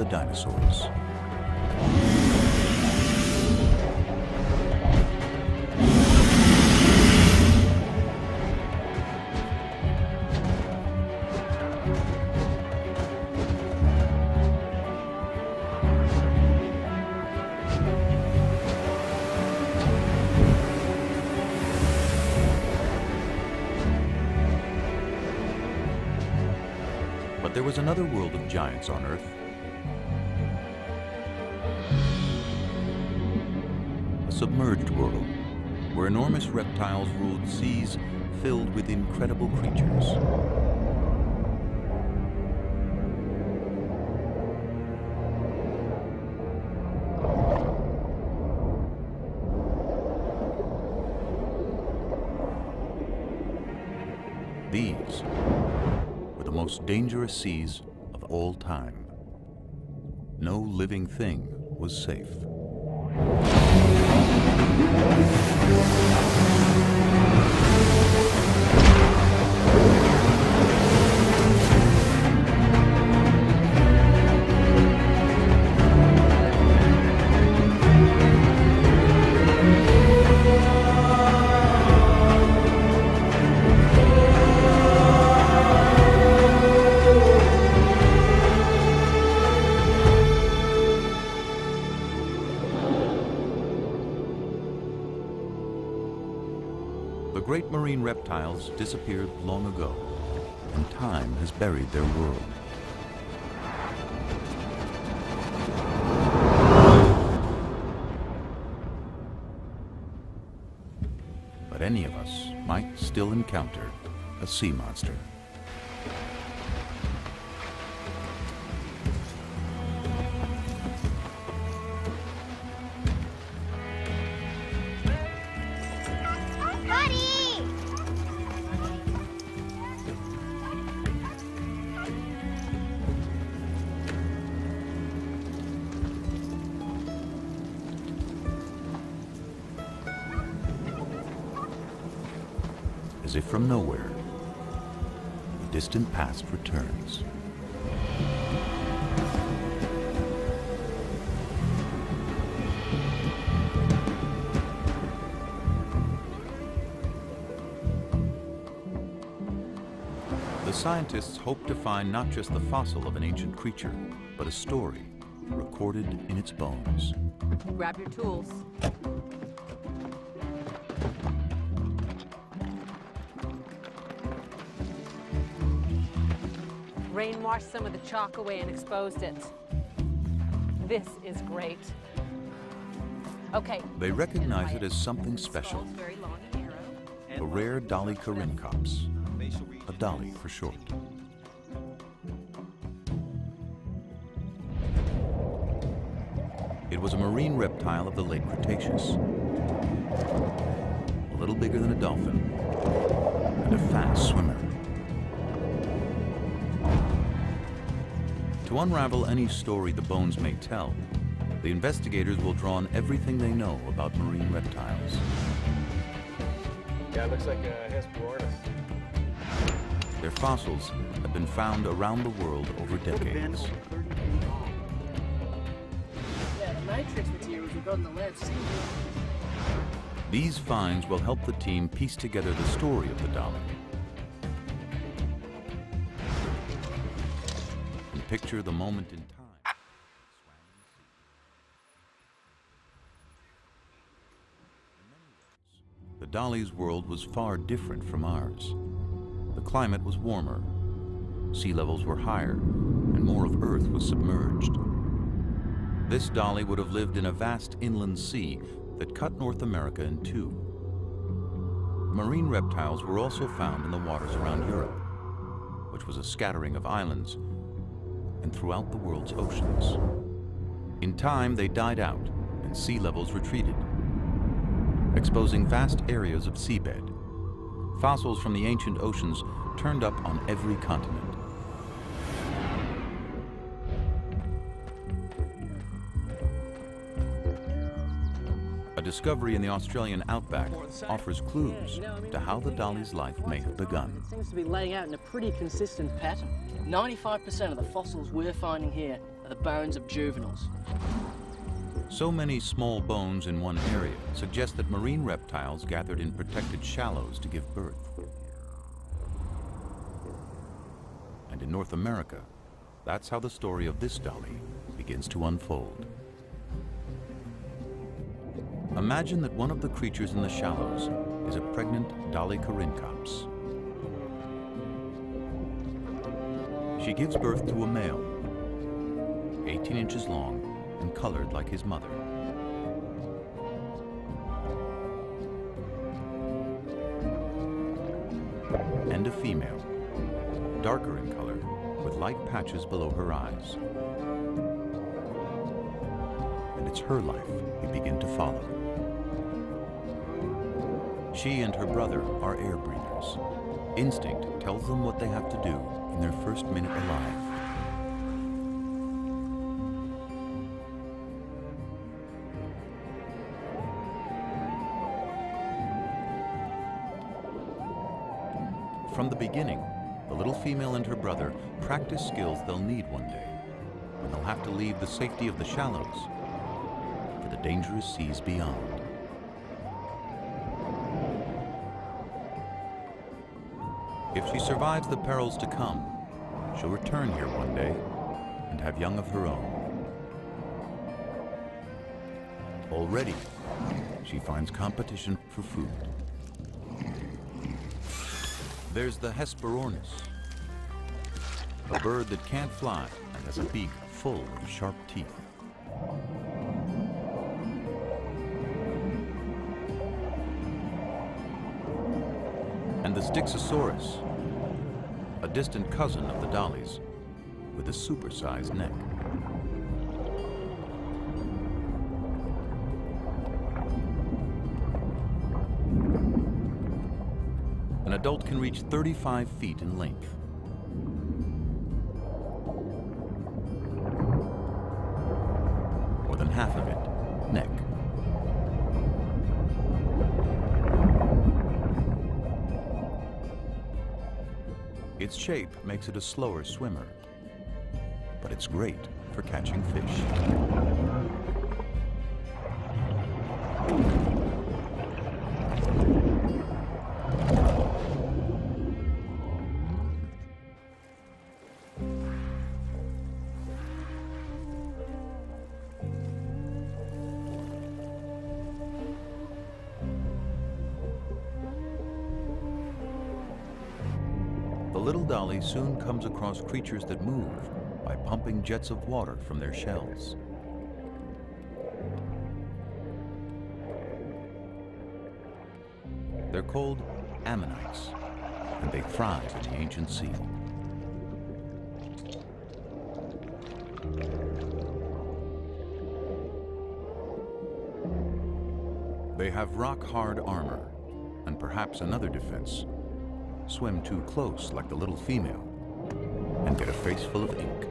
dinosaurs. But there was another world of giants on Earth. A submerged world, where enormous reptiles ruled seas filled with incredible creatures. These were the most dangerous seas of all time. No living thing was safe. The great marine reptiles disappeared long ago, and time has buried their world. But any of us might still encounter a sea monster. As if from nowhere, the distant past returns. The scientists hope to find not just the fossil of an ancient creature, but a story recorded in its bones. Grab your tools. Rain washed some of the chalk away and exposed it. This is great. Okay. They recognize it as something special. A rare Dolly Corincops. A dolly for short. It was a marine reptile of the late Cretaceous. A little bigger than a dolphin and a fast swimmer. To unravel any story the bones may tell, the investigators will draw on everything they know about marine reptiles. Yeah, it looks like a Hesperornis. Their fossils have been found around the world over decades. Yeah, the matrix materials we got in the lab seem These finds will help the team piece together the story of the dolly and picture the moment in time. The dolly's world was far different from ours. The climate was warmer, sea levels were higher, and more of Earth was submerged. This dolly would have lived in a vast inland sea that cut North America in two. Marine reptiles were also found in the waters around Europe, which was a scattering of islands, and throughout the world's oceans. In time, they died out, and sea levels retreated, exposing vast areas of seabed. Fossils from the ancient oceans turned up on every continent. A discovery in the Australian outback offers clues to how the dolly's life may have begun. It seems to be laying out in a pretty consistent pattern. 95% of the fossils we're finding here are the bones of juveniles. So many small bones in one area suggest that marine reptiles gathered in protected shallows to give birth. And in North America, that's how the story of this dolly begins to unfold. Imagine that one of the creatures in the shallows is a pregnant Dolly corincops. She gives birth to a male, 18 inches long and colored like his mother. And a female, darker in color, with light patches below her eyes. And it's her life we begin to follow. She and her brother are air breathers. Instinct tells them what they have to do in their first minute alive. From the beginning, the little female and her brother practice skills they'll need one day, when they'll have to leave the safety of the shallows for the dangerous seas beyond. If she survives the perils to come, she'll return here one day and have young of her own. Already, she finds competition for food. There's the Hesperornis, a bird that can't fly and has a beak full of sharp teeth. And the Styxosaurus, a distant cousin of the dollies, with a supersized neck. An adult can reach 35 feet in length. More than half of it, neck. Its shape makes it a slower swimmer, but it's great for catching fish. The little dolly soon comes across creatures that move by pumping jets of water from their shells. They're called ammonites, and they thrive in the ancient sea. They have rock-hard armor, and perhaps another defense. Swim too close like the little female, and get a face full of ink.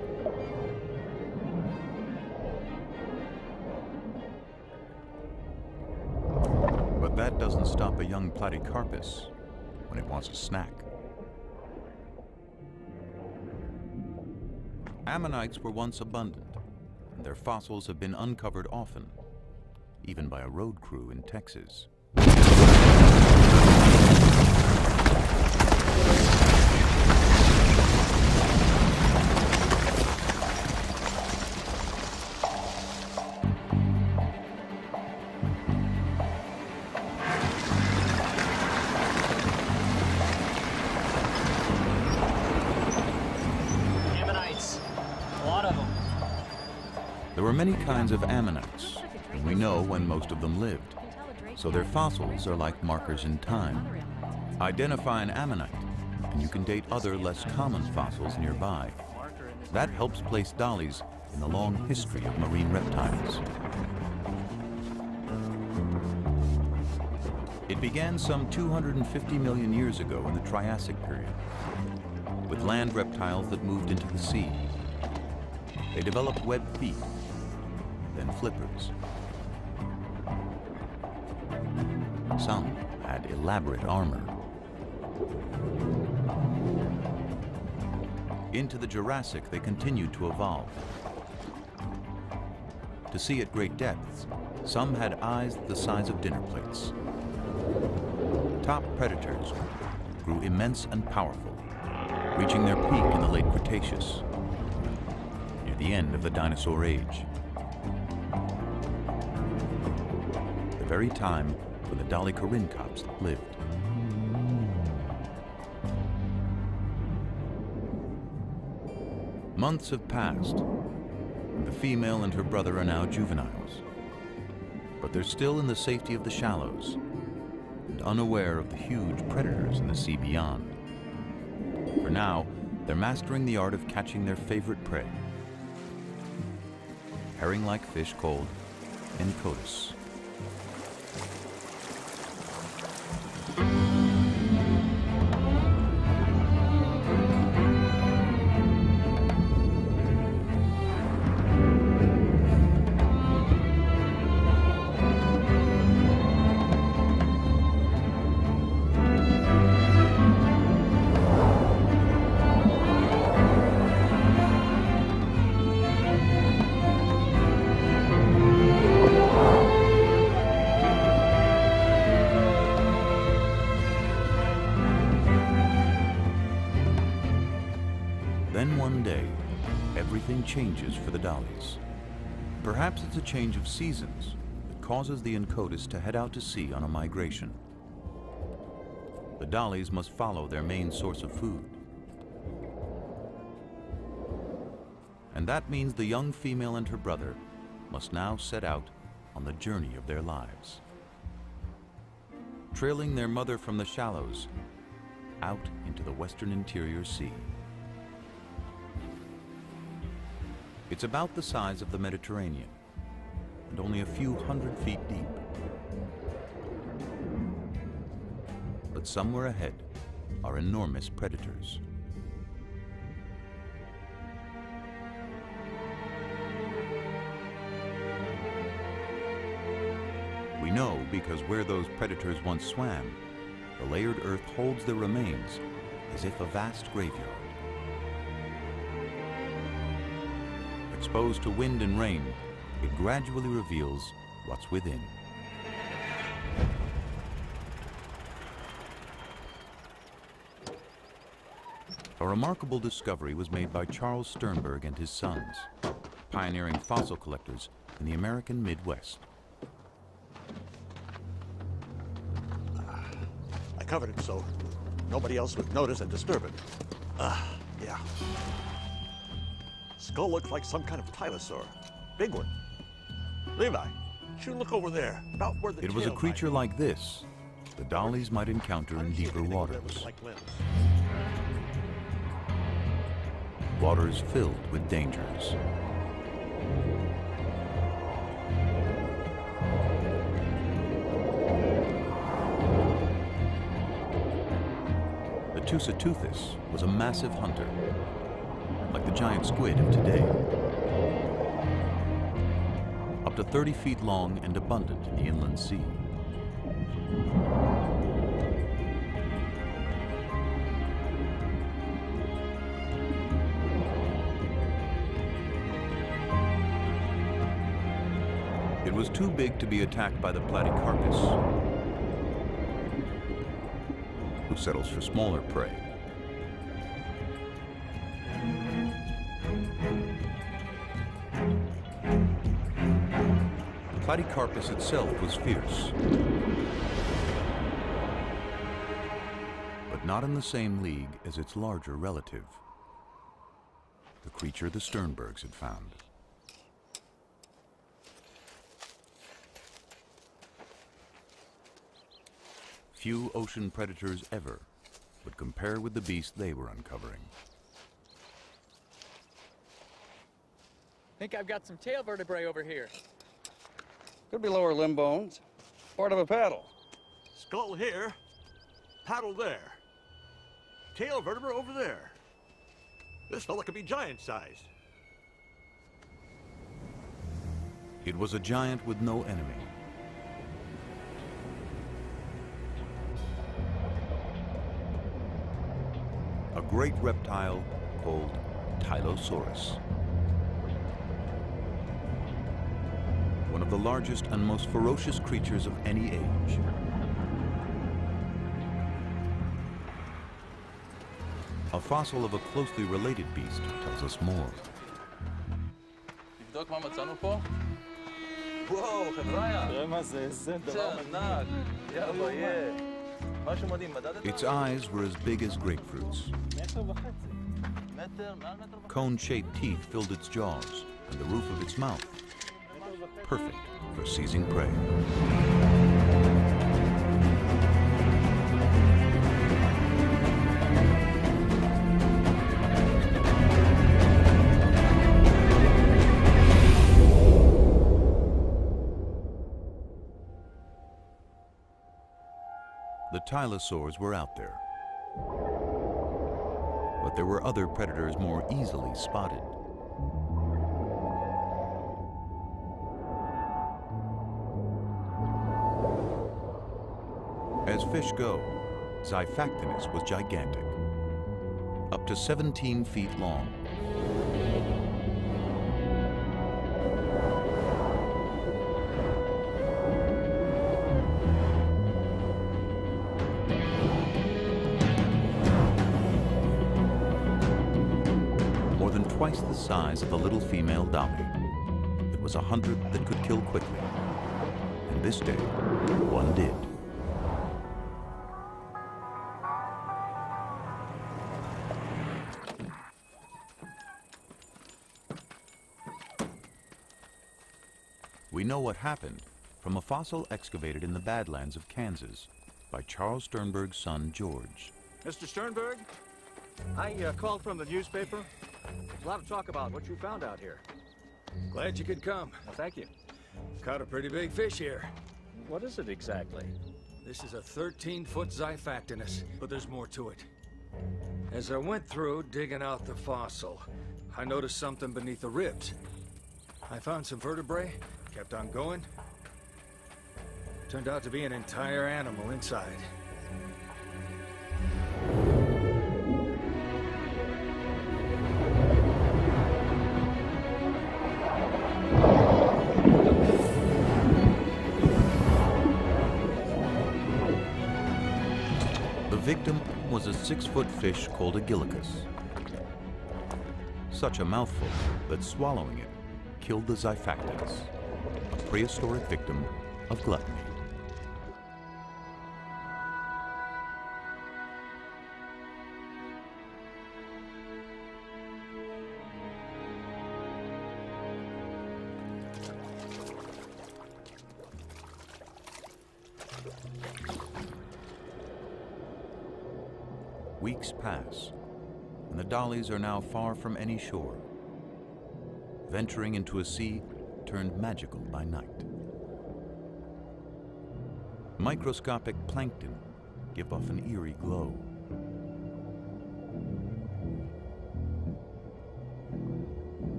But that doesn't stop a young platycarpus when it wants a snack. Ammonites were once abundant, and their fossils have been uncovered often, even by a road crew in Texas. There were many kinds of ammonites, and we know when most of them lived, so their fossils are like markers in time. Identify an ammonite, and you can date other less common fossils nearby. That helps place dollies in the long history of marine reptiles. It began some 250 million years ago in the Triassic period, with land reptiles that moved into the sea. They developed webbed feet, then flippers. Some had elaborate armor. Into the Jurassic, they continued to evolve. To see at great depths, some had eyes the size of dinner plates. Top predators grew immense and powerful, reaching their peak in the late Cretaceous, near the end of the dinosaur age. The very time when the dolichoryncops lived. Months have passed, and the female and her brother are now juveniles. But they're still in the safety of the shallows, and unaware of the huge predators in the sea beyond. For now, they're mastering the art of catching their favorite prey. Herring-like fish called Encotus. Then one day, everything changes for the dollies. Perhaps it's a change of seasons that causes the Encotus to head out to sea on a migration. The dollies must follow their main source of food. And that means the young female and her brother must now set out on the journey of their lives, trailing their mother from the shallows out into the western interior sea. It's about the size of the Mediterranean and only a few 100 feet deep. But somewhere ahead are enormous predators. We know because where those predators once swam, the layered earth holds their remains as if a vast graveyard. Exposed to wind and rain, it gradually reveals what's within. A remarkable discovery was made by Charles Sternberg and his sons, pioneering fossil collectors in the American Midwest. I covered it so nobody else would notice and disturb it. Yeah. Skull looks like some kind of tylosaur. Big one. Levi, you look over there, about where the It was a creature like this the dollies might encounter in deeper waters. Waters filled with dangers. Tusiteuthis was a massive hunter, like the giant squid of today. Up to 30 feet long and abundant in the inland sea. It was too big to be attacked by the platycarpus, who settles for smaller prey. The platycarpus itself was fierce, but not in the same league as its larger relative, the creature the Sternbergs had found. Few ocean predators ever would compare with the beast they were uncovering. Think I've got some tail vertebrae over here. Could be lower limb bones. Part of a paddle. Skull here, paddle there. Tail vertebra over there. This fella could be giant-sized. It was a giant with no enemy. A great reptile called Tylosaurus. One of the largest and most ferocious creatures of any age. A fossil of a closely related beast tells us more. תבדוק מה מצאנו פה? וואו, חבריה. תראה מה זה, זה דבר ענק. יאללה, יא. משהו מדהים, מדדת? Its eyes were as big as grapefruits. Cone-shaped teeth filled its jaws, and the roof of its mouth. Perfect for seizing prey. The Tylosaurs were out there. But there were other predators more easily spotted. As fish go, Xiphactinus was gigantic, up to 17 feet long. More than twice the size of the little female dolly. It was a hunter that could kill quickly, and this day, one did. We know what happened from a fossil excavated in the Badlands of Kansas by Charles Sternberg's son, George. Mr. Sternberg, I called from the newspaper. There's a lot of talk about what you found out here. Glad you could come. Well, thank you. Caught a pretty big fish here. What is it exactly? This is a 13-foot Xiphactinus, but there's more to it. As I went through digging out the fossil, I noticed something beneath the ribs. I found some vertebrae, kept on going. Turned out to be an entire animal inside. The victim was a 6-foot fish called a gillicus. Such a mouthful that swallowing it killed the Xiphactinus, a prehistoric victim of gluttony. Weeks pass, and the dollies are now far from any shore, venturing into a sea turned magical by night. Microscopic plankton give off an eerie glow.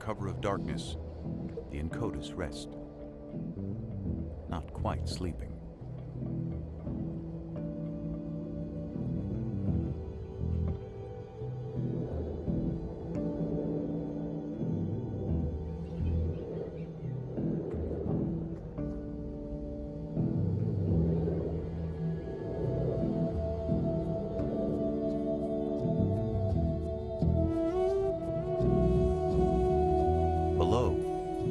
cover of darkness, the Inkotus rest. Not quite sleeping.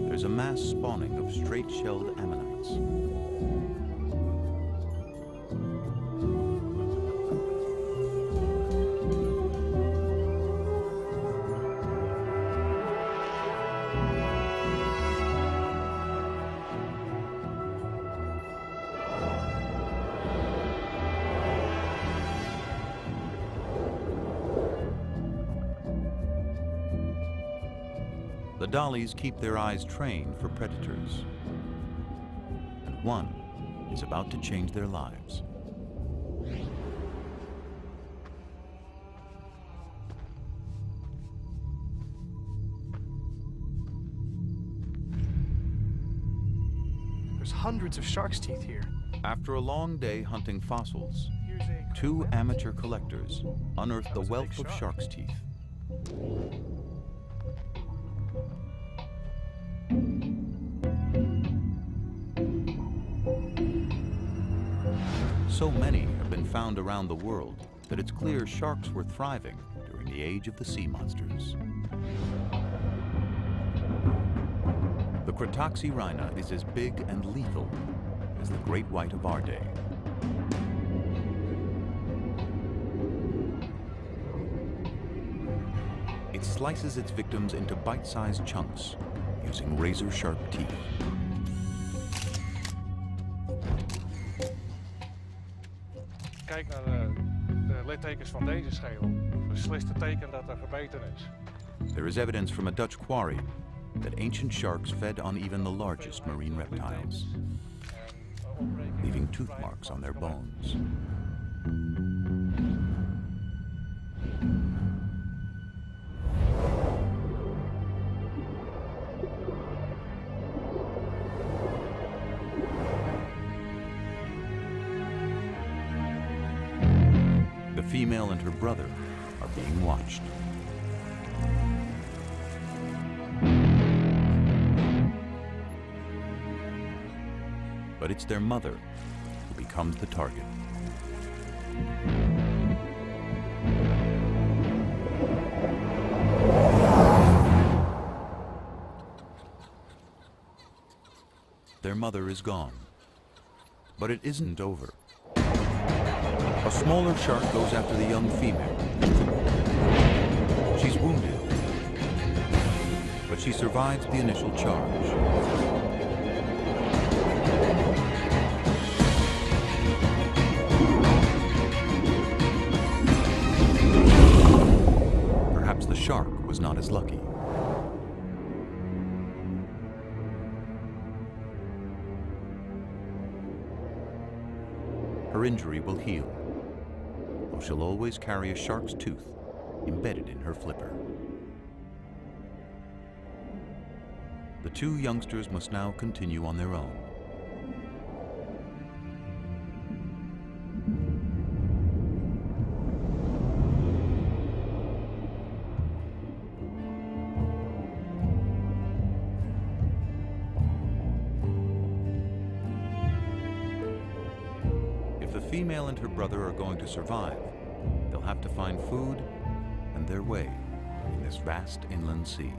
There's a mass spawning of straight-shelled ammonites. The dollies keep their eyes trained for predators, and one is about to change their lives. There's hundreds of shark's teeth here. After a long day hunting fossils, two amateur collectors unearthed the wealth of shark's teeth. So many have been found around the world that it's clear sharks were thriving during the age of the sea monsters. The Cretaxirrhina is as big and lethal as the great white of our day. It slices its victims into bite-sized chunks using razor-sharp teeth. Kijk naar de littekens van deze schedel. Beslist het teken dat er gebeten is. There is evidence from a Dutch quarry that ancient sharks fed on even the largest marine reptiles, leaving tooth marks on their bones. The female and her brother are being watched. But it's their mother who becomes the target. Their mother is gone, but it isn't over. A smaller shark goes after the young female. She's wounded, but she survives the initial charge. Perhaps the shark was not as lucky. Her injury will heal, though she'll always carry a shark's tooth embedded in her flipper. The two youngsters must now continue on their own. If the female and her brother are going to survive, they'll have to find food and their way in this vast inland sea.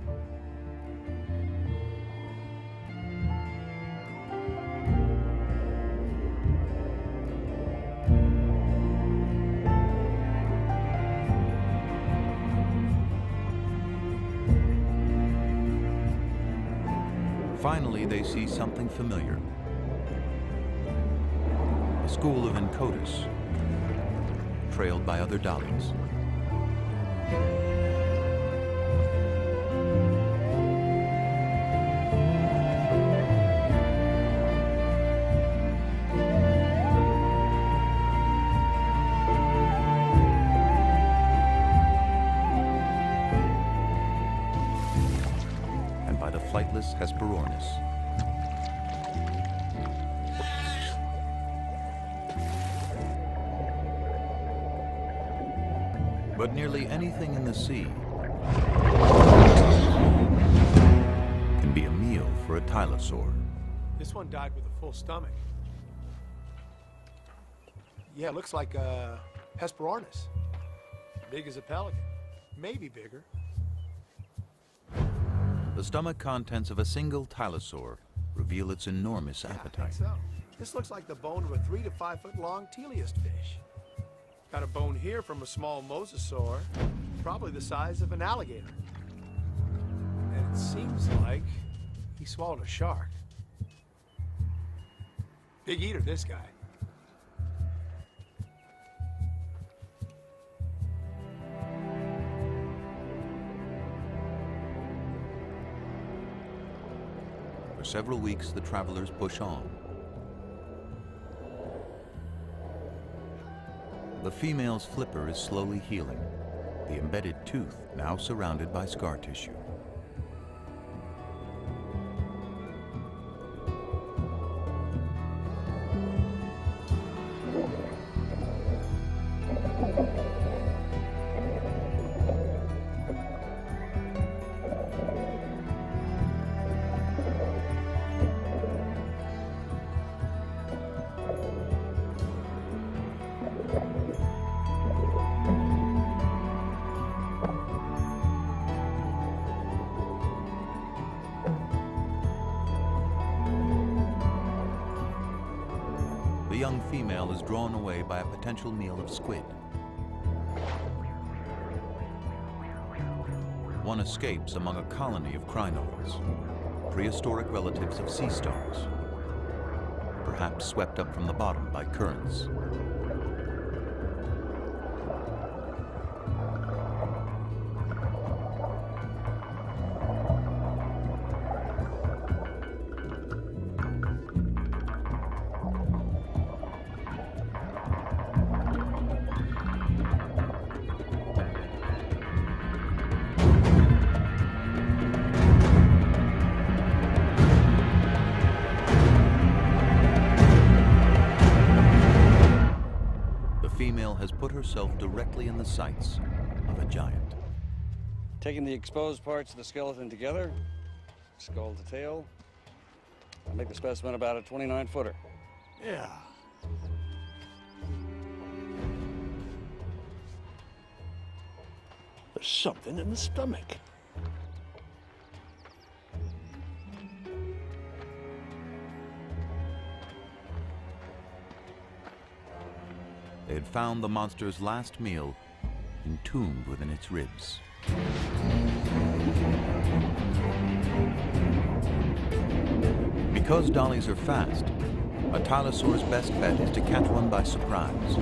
Finally, they see something familiar. A school of Inkotus, trailed by other dollies. flightless Hesperornis. But nearly anything in the sea can be a meal for a tylosaur. This one died with a full stomach. Yeah, it looks like a Hesperornis. Big as a pelican. Maybe bigger. The stomach contents of a single tylosaur reveal its enormous appetite. I think so. This looks like the bone of a 3 to 5 foot long teleost fish. Got a bone here from a small mosasaur, probably the size of an alligator. And it seems like he swallowed a shark. Big eater, this guy. For several weeks, the travelers push on. The female's flipper is slowly healing, the embedded tooth now surrounded by scar tissue. The young female is drawn away by a potential meal of squid. One escapes among a colony of crinoids, prehistoric relatives of sea stars, perhaps swept up from the bottom by currents. Has put herself directly in the sights of a giant. Taking the exposed parts of the skeleton together, skull to tail, I'll make the specimen about a 29-footer. Yeah. There's something in the stomach. They had found the monster's last meal entombed within its ribs. Because dollies are fast, a tylosaur's best bet is to catch one by surprise.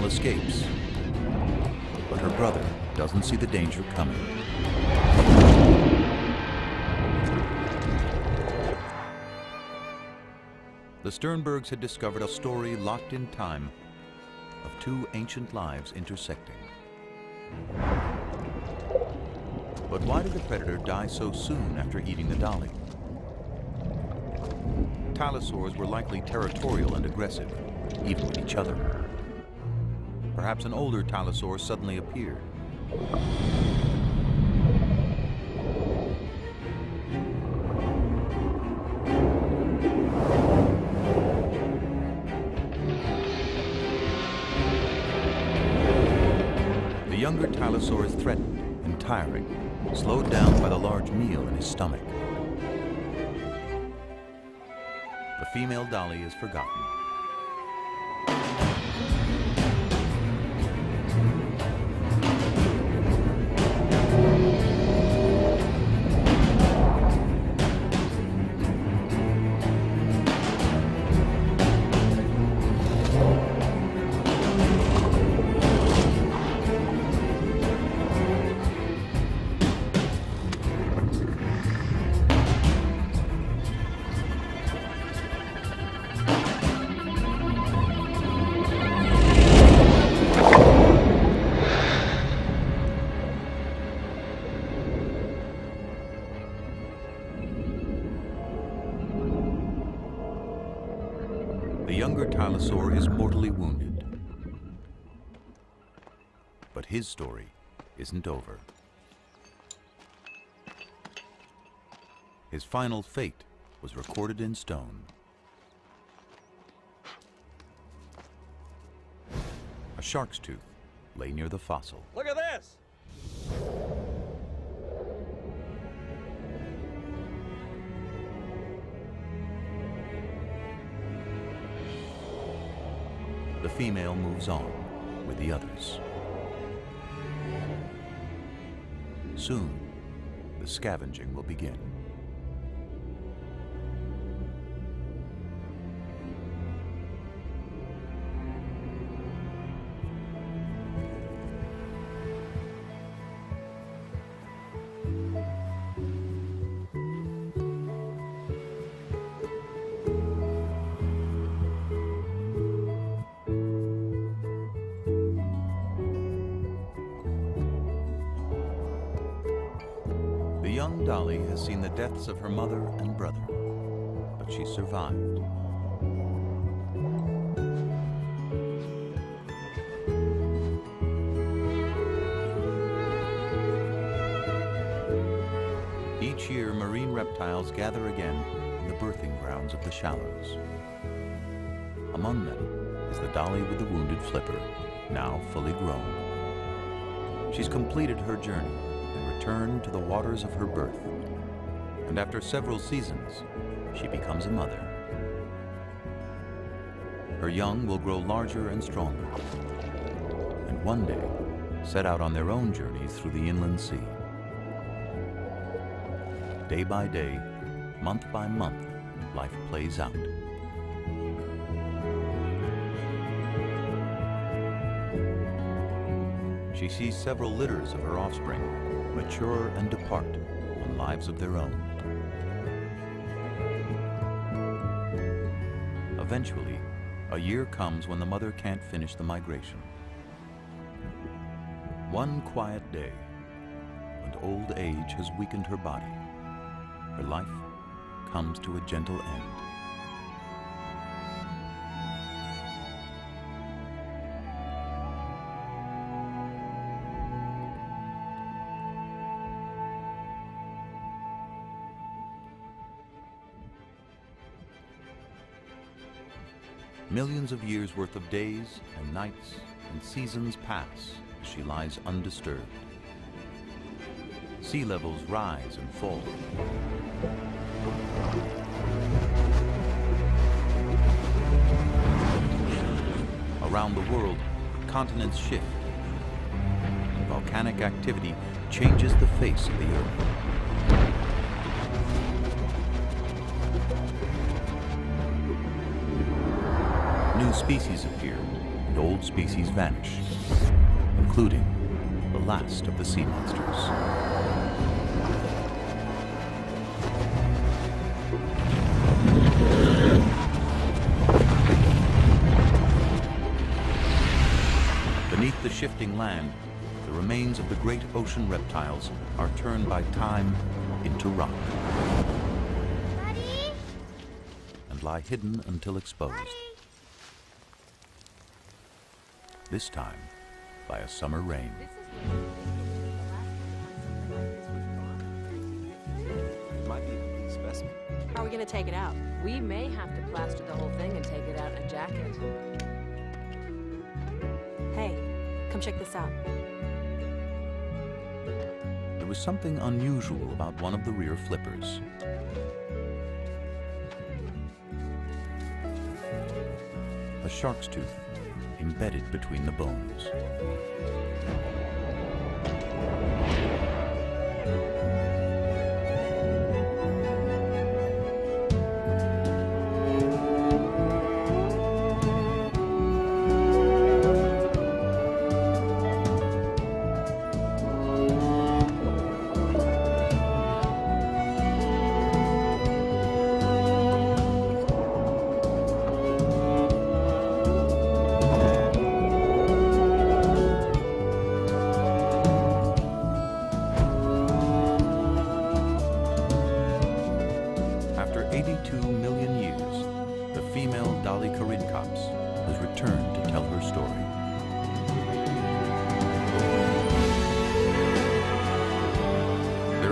Escapes, but her brother doesn't see the danger coming. The Sternbergs had discovered a story locked in time of two ancient lives intersecting. But why did the predator die so soon after eating the dolly? Tylosaurs were likely territorial and aggressive, even with each other. Perhaps an older tylosaur suddenly appeared. The younger tylosaur is threatened and tiring, slowed down by the large meal in his stomach. The female dolly is forgotten. A younger Tylosaur is mortally wounded. But his story isn't over. His final fate was recorded in stone. A shark's tooth lay near the fossil. Look at this! The female moves on with the others. Soon, the scavenging will begin. Young Dolly has seen the deaths of her mother and brother, but she survived. Each year, marine reptiles gather again in the birthing grounds of the shallows. Among them is the Dolly with the wounded flipper, now fully grown. She's completed her journey and returned to the waters of her birth. And after several seasons, she becomes a mother. Her young will grow larger and stronger, and one day set out on their own journeys through the inland sea. Day by day, month by month, life plays out. She sees several litters of her offspring mature and depart on lives of their own. Eventually, a year comes when the mother can't finish the migration. One quiet day, and old age has weakened her body. Her life comes to a gentle end. Millions of years worth of days and nights and seasons pass as she lies undisturbed. Sea levels rise and fall. Around the world, continents shift, and volcanic activity changes the face of the earth. New species appear, and old species vanish, including the last of the sea monsters. Beneath the shifting land, the remains of the great ocean reptiles are turned by time into rock. Daddy? And lie hidden until exposed. Daddy? This time by a summer rain. It might be a complete specimen. How are we going to take it out? We may have to plaster the whole thing and take it out in a jacket. Hey, come check this out. There was something unusual about one of the rear flippers. A shark's tooth embedded between the bones.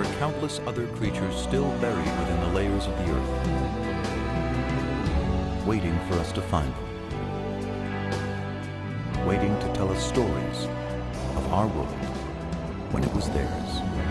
there are countless other creatures still buried within the layers of the earth, waiting for us to find them, waiting to tell us stories of our world when it was theirs.